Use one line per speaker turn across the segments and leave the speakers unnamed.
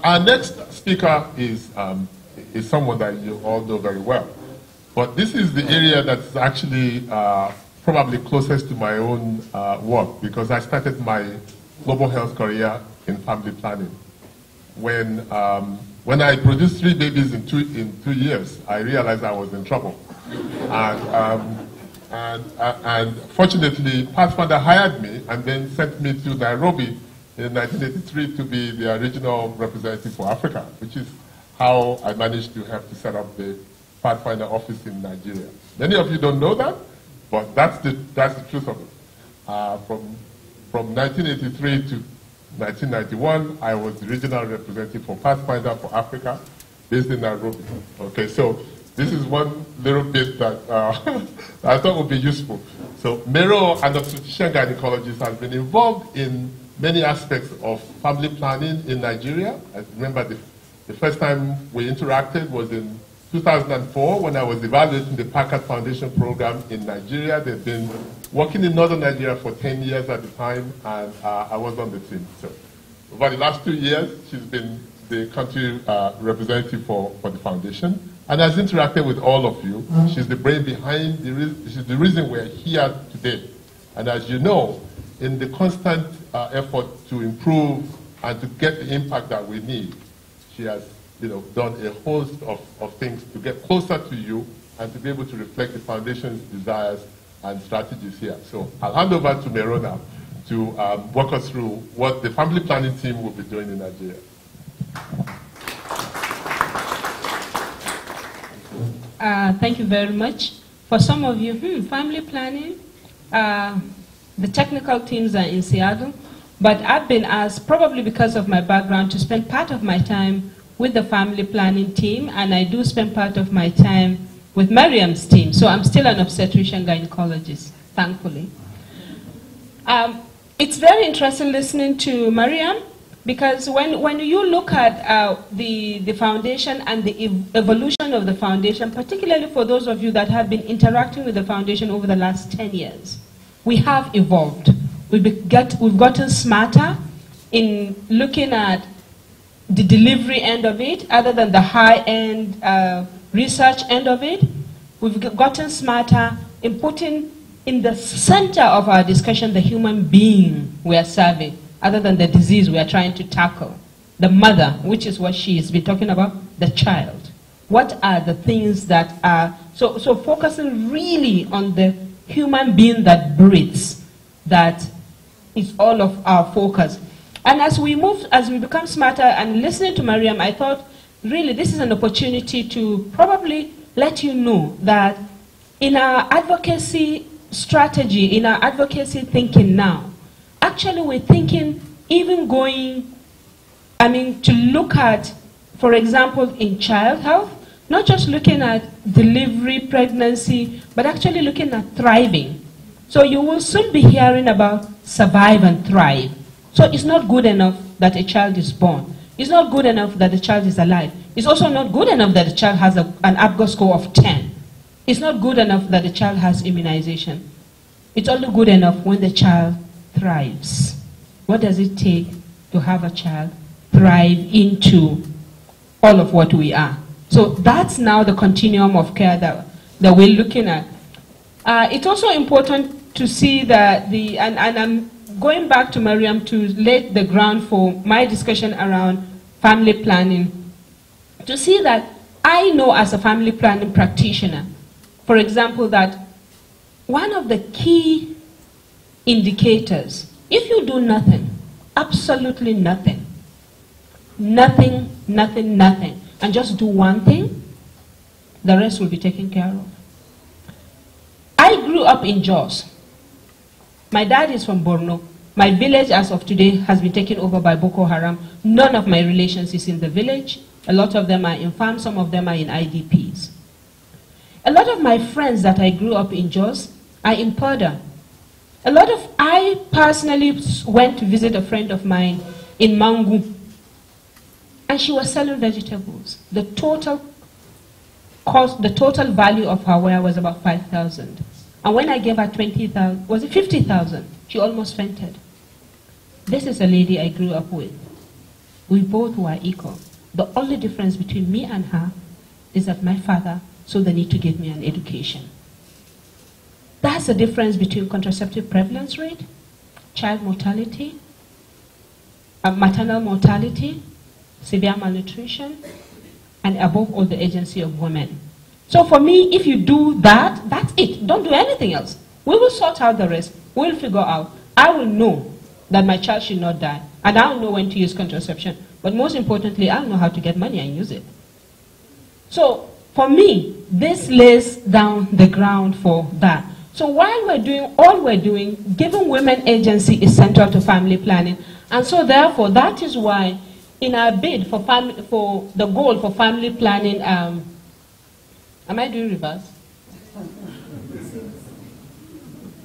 Our next speaker is someone that you all know very well. But this is the area that's actually probably closest to my own work, because I started my global health career in family planning. When I produced 3 babies in 2 years, I realized I was in trouble. And fortunately, Pathfinder hired me and then sent me to Nairobi in 1983 to be the regional representative for Africa, which is how I managed to have to set up the Pathfinder office in Nigeria. Many of you don't know that, but that's the truth of it. From 1983 to 1991, I was the regional representative for Pathfinder for Africa, based in Nairobi. Okay, so this is one little bit that I thought would be useful. So Mairo, an obstetrician gynecologist, has been involved in many aspects of family planning in Nigeria. I remember the first time we interacted was in 2004 when I was evaluating the Packard Foundation program in Nigeria. They've been working in northern Nigeria for 10 years at the time, and I was on the team. So over the last 2 years, she's been the country representative for the foundation, and has interacted with all of you. She's the brain behind, she's the reason we're here today. And as you know, in the constant effort to improve and to get the impact that we need, she has done a host of things to get closer to you and to be able to reflect the foundation's desires and strategies here. So I'll hand over to Mairo now to walk us through what the family planning team will be doing in Nigeria.
Thank you very much. For some of you, family planning, the technical teams are in Seattle, but I've been asked, probably because of my background, to spend part of my time with the family planning team, and I do spend part of my time with Mariam's team, so I'm still an obstetrician gynecologist, thankfully. It's very interesting listening to Mariam, because when you look at the foundation and the evolution of the foundation, particularly for those of you that have been interacting with the foundation over the last 10 years, we have evolved. We've gotten smarter in looking at the delivery end of it, other than the high-end research end of it. We've gotten smarter in putting in the center of our discussion the human being we are serving, other than the disease we are trying to tackle. The mother, which is what she has been talking about, the child. What are the things that are, so focusing really on the human being that breathes, that is all of our focus. And as we become smarter, and listening to Mariam, I thought, really, this is an opportunity to probably let you know that in our advocacy strategy, in our advocacy thinking now, actually we're thinking even going, to look at, for example, in child health, not just looking at delivery, pregnancy, but actually looking at thriving. So you will soon be hearing about survive and thrive. So it's not good enough that a child is born. It's not good enough that the child is alive. It's also not good enough that the child has an ABGO score of 10. It's not good enough that the child has immunization. It's only good enough when the child thrives. What does it take to have a child thrive into all of what we are? So that's now the continuum of care that we're looking at. It's also important to see that and I'm going back to Mariam to lay the ground for my discussion around family planning, to see that I know as a family planning practitioner, for example, that one of the key indicators, if you do nothing, absolutely nothing, and just do one thing, the rest will be taken care of. I grew up in Jos. My dad is from Borno. My village, as of today, has been taken over by Boko Haram. None of my relations is in the village. A lot of them are in farms, some of them are in IDPs. A lot of my friends that I grew up in Jos are in Pada. I personally went to visit a friend of mine in Mangu, and she was selling vegetables. The total cost, the total value of her wear was about 5,000. And when I gave her 20,000, was it 50,000? She almost fainted. This is a lady I grew up with. We both were equal. The only difference between me and her is that my father saw the need to give me an education. That's the difference between contraceptive prevalence rate, child mortality, maternal mortality, severe malnutrition, and above all, the agency of women. So for me, if you do that, that's it. Don't do anything else. We will sort out the rest. We'll figure out. I will know that my child should not die, and I'll know when to use contraception. But most importantly, I'll know how to get money and use it. So for me, this lays down the ground for that. So while we're doing all we're doing, giving women agency is central to family planning. And so therefore, that is why in our bid for the goal for family planning, am I doing reverse?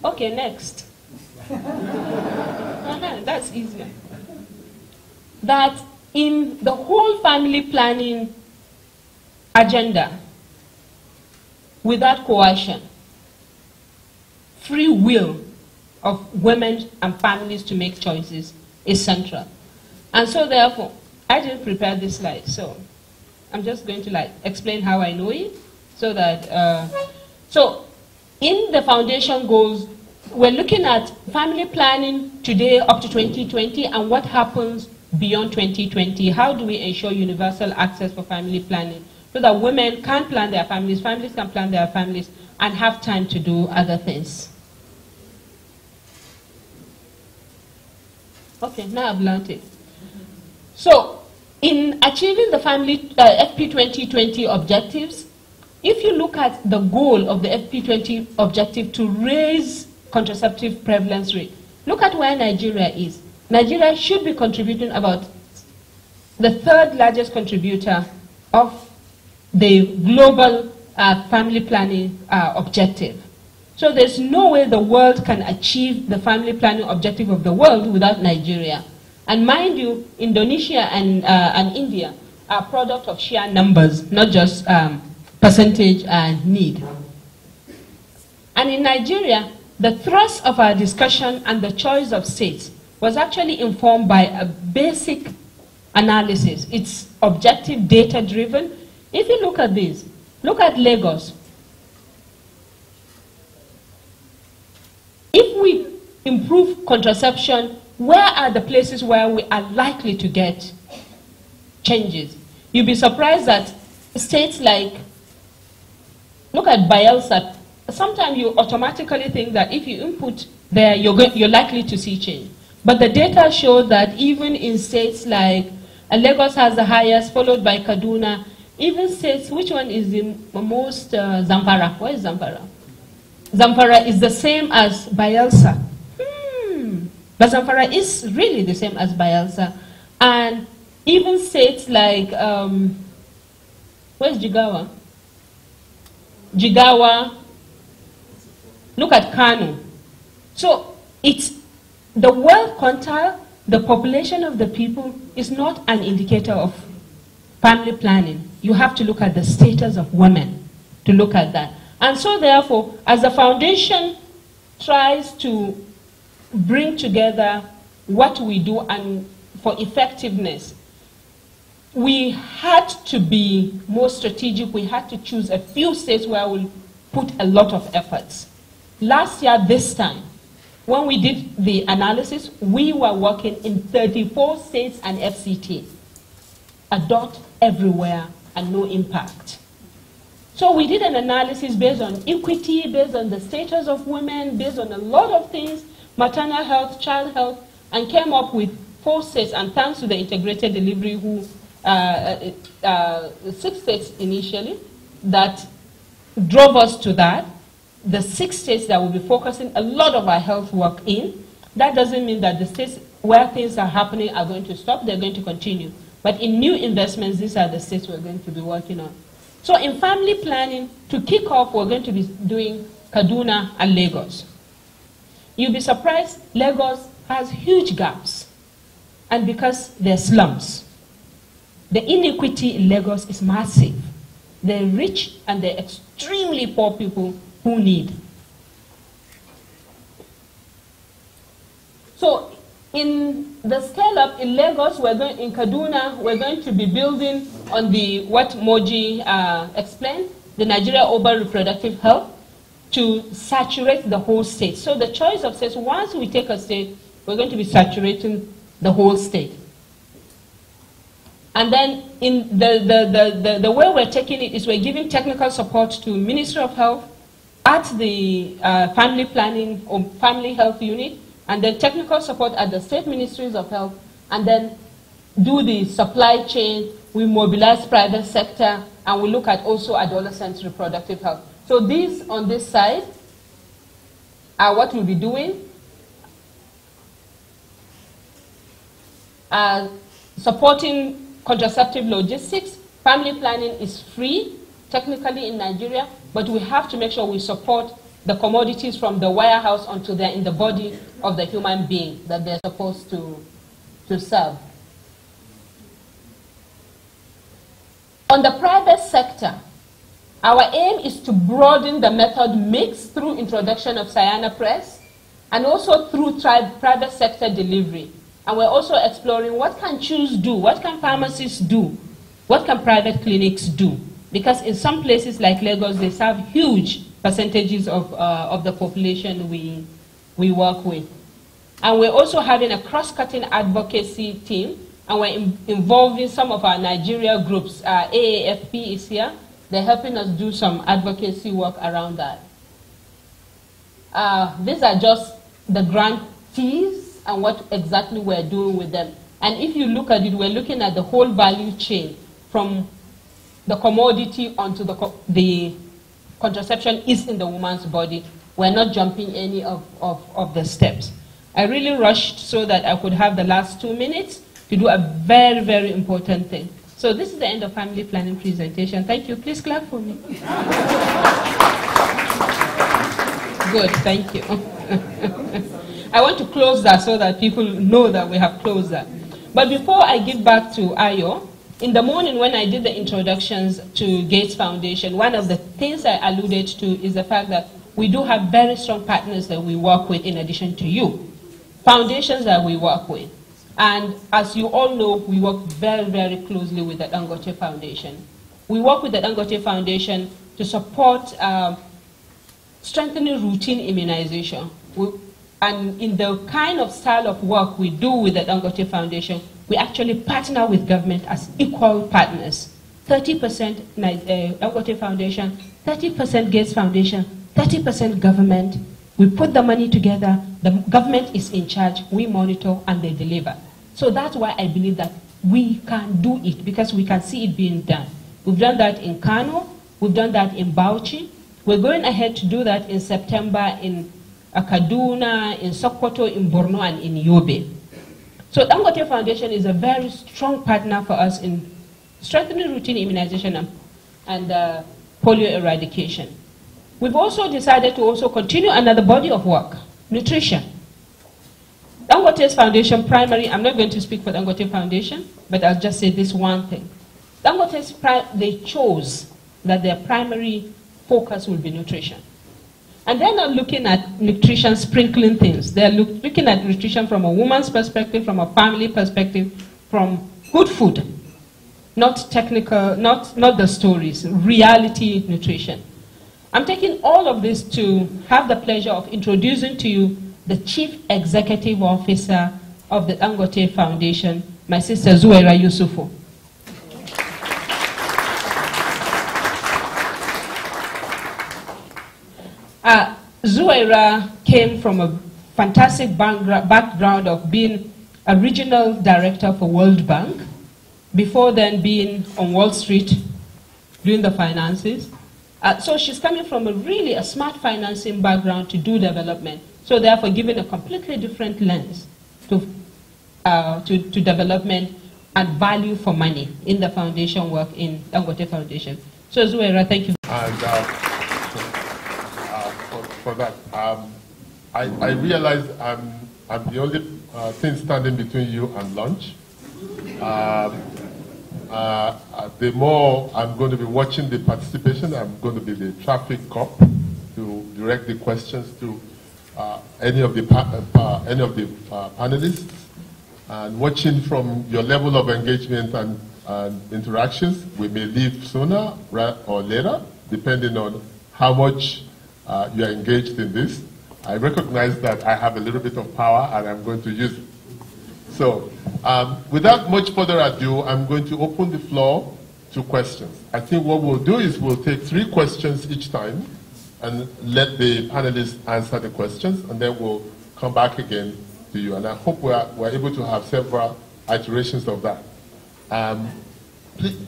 Okay, next. That's easier. That in the whole family planning agenda, without coercion, free will of women and families to make choices is central. And so therefore, I didn't prepare this slide, so I'm just going to explain how I know it, so that, so in the foundation goals, we're looking at family planning today up to 2020 and what happens beyond 2020. How do we ensure universal access for family planning so that women can plan their families, families can plan their families, and have time to do other things? Okay, now I've learned it. So, in achieving the family FP 2020 objectives, if you look at the goal of the FP 20 objective to raise contraceptive prevalence rate, look at where Nigeria is. Nigeria should be contributing about the third largest contributor of the global family planning objective. So there's no way the world can achieve the family planning objective of the world without Nigeria. And mind you, Indonesia and India are product of sheer numbers, not just percentage and need. And in Nigeria, the thrust of our discussion and the choice of states was actually informed by a basic analysis. It's objective, data-driven. If you look at this, look at Lagos. If we improve contraception, where are the places where we are likely to get changes? You'll be surprised that states like, look at Bayelsa. Sometimes you automatically think that if you input there, you're likely to see change. But the data show that even in states like Lagos has the highest, followed by Kaduna, even states, which one is the most, Zamfara? Where is Zamfara? Zamfara is the same as Bayelsa. But Zamfara is really the same as Bayelsa. And even states like, where's Jigawa? Jigawa, look at Kano. So it's the wealth quantile, the population of the people is not an indicator of family planning. You have to look at the status of women to look at that. And so therefore, as the foundation tries to bring together what we do and for effectiveness, we had to be more strategic. We had to choose a few states where we'll put a lot of efforts. Last year, this time, when we did the analysis, we were working in 34 states and FCT. A dot everywhere and no impact. So we did an analysis based on equity, based on the status of women, based on a lot of things, maternal health, child health, and came up with 4 states, and thanks to the integrated delivery who, 6 states initially, that drove us to that. The 6 states that will be focusing a lot of our health work in. That doesn't mean that the states where things are happening are going to stop, they're going to continue. But in new investments, these are the states we're going to be working on. So in family planning, to kick off, we're going to be doing Kaduna and Lagos. You'll be surprised, Lagos has huge gaps. And because they're slums. The inequity in Lagos is massive. They're rich and they're extremely poor people who need. So In the scale-up in Lagos, in Kaduna, we're going to be building on what Moji explained, the Nigeria Urban Reproductive Health, to saturate the whole state. So the choice of states, once we take a state, we're going to be saturating the whole state. And then in the way we're taking it is we're giving technical support to Ministry of Health at the family planning or family health unit, and then technical support at the state ministries of health, and then do the supply chain. We mobilize private sector, and we look at also adolescent reproductive health. So these on this side are what we'll be doing. Supporting contraceptive logistics. Family planning is free, technically in Nigeria, but we have to make sure we support the commodities from the wire house until they're in the body of the human being that they're supposed to serve. On the private sector, our aim is to broaden the method mix through introduction of Sayana Press and also through private sector delivery. And we're also exploring what can CHOOS do, what can pharmacists do, what can private clinics do. Because in some places like Lagos, they serve huge percentages of the population we work with. And we're also having a cross-cutting advocacy team, and we're involving some of our Nigeria groups. AAFP is here. They're helping us do some advocacy work around that. These are just the grantees and what exactly we're doing with them. And if you look at it, we're looking at the whole value chain from the commodity onto the contraception is in the woman's body. We're not jumping any of the steps. I really rushed so that I could have the last 2 minutes to do a very, very important thing. So this is the end of family planning presentation. Thank you. Please clap for me. Good, thank you. I want to close that so that people know that we have closed that. But before I give back to Ayo, in the morning when I did the introductions to Gates Foundation, one of the things I alluded to is the fact that we do have very strong partners that we work with in addition to you. Foundations that we work with. And as you all know, we work very, very closely with the Dangote Foundation. We work with the Dangote Foundation to support strengthening routine immunization. And in the kind of style of work we do with the Dangote Foundation, we actually partner with government as equal partners. 30% Dangote Foundation, 30% Gates Foundation, 30% government. We put the money together, the government is in charge, we monitor, and they deliver. So that's why I believe that we can do it, because we can see it being done. We've done that in Kano, we've done that in Bauchi. We're going ahead to do that in September in Kaduna, in Sokoto, in Borno, and in Yobe. So Dangote Foundation is a very strong partner for us in strengthening routine immunization and polio eradication. We've also decided to also continue another body of work, nutrition. Dangote's Foundation primary, I'm not going to speak for Dangote Foundation, but I'll just say this one thing. Dangote's, they chose that their primary focus will be nutrition. And they're not looking at nutrition sprinkling things. They're looking at nutrition from a woman's perspective, from a family perspective, from good food, not technical, not the stories, reality nutrition. I'm taking all of this to have the pleasure of introducing to you the Chief Executive Officer of the Dangote Foundation, my sister Zuwaira Yusufu. Zuwaira came from a fantastic background of being a regional director for World Bank, before then being on Wall Street doing the finances. So she's coming from a smart financing background to do development. So therefore giving a completely different lens to development and value for money in the foundation work in Dangote Foundation. So Zuwaira, thank you.
And for that, I realize I'm the only thing standing between you and lunch. The more I'm going to be watching the participation, I'm going to be the traffic cop to direct the questions to any of the panelists. And watching from your level of engagement and interactions, we may leave sooner or later, depending on how much you are engaged in this. I recognize that I have a little bit of power and I'm going to use it. So, without much further ado, I'm going to open the floor to questions. I think what we'll do is we'll take 3 questions each time and let the panelists answer the questions, and then we'll come back again to you. And I hope we're able to have several iterations of that.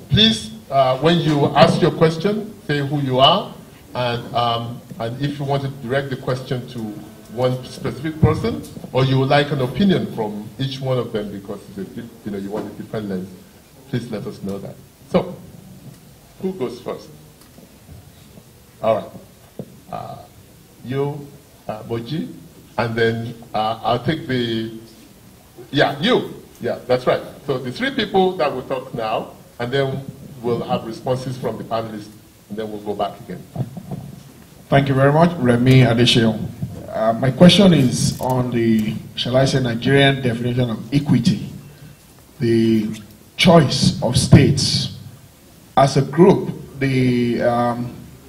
Please, when you ask your question, say who you are, and if you want to direct the question to one specific person, or you would like an opinion from each one of them because you want a different lens, please let us know that. So, who goes first? All right. You, Moji, and then I'll take you. Yeah, that's right. So the 3 people that will talk now, and then we'll have responses from the panelists, and then we'll go back again.
Thank you very much, Remy Adesheo. My question is on the, shall I say, Nigerian definition of equity, the choice of states. As a group, the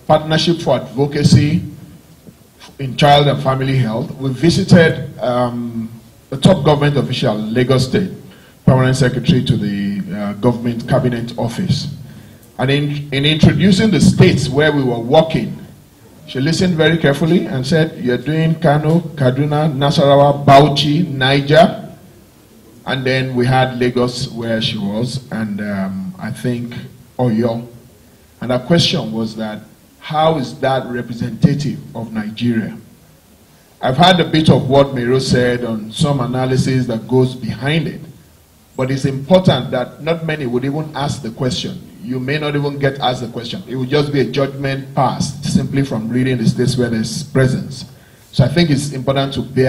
Partnership for Advocacy in Child and Family Health, we visited a top government official in Lagos State, permanent secretary to the government cabinet office. And in introducing the states where we were working, she listened very carefully and said, you're doing Kano, Kaduna, Nasarawa, Bauchi, Niger. And then we had Lagos where she was, and I think Oyo. And her question was that, how is that representative of Nigeria? I've heard a bit of what Mairo said on some analysis that goes behind it. But it's important that not many would even ask the question. You may not even get asked the question. It would just be a judgment passed simply from reading the states where there's presence. So I think it's important to bear